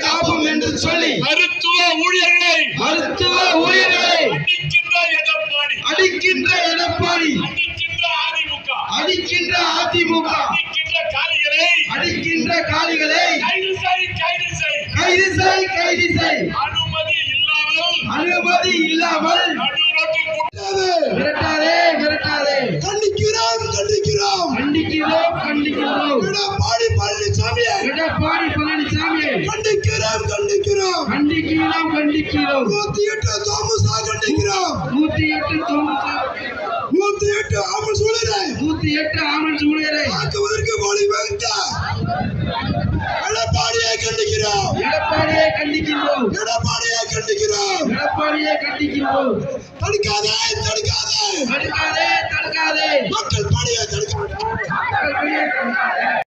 காப்போம் என்று சொல்லி மருத்துவ ஊழியர்களை அடிக்கின்ற எடப்பாடி, அடிக்கின்ற அதிமுக, அடிக்கின்ற காலிகளை கைது செய். அனுமதி இல்லாமல் மிரட்டாதே. கண்டிக்கிறோம். எடப்பாடி பழனிசாமியை கண்டிக்கிறோம். 108 தோமுசா கண்டிக்கிறோம். 108 ஆமன் சூழலை ஆக்குவதற்கு மொழி வைத்த எடப்பாடியை கண்டிக்கிறோம். தடுக்காதே.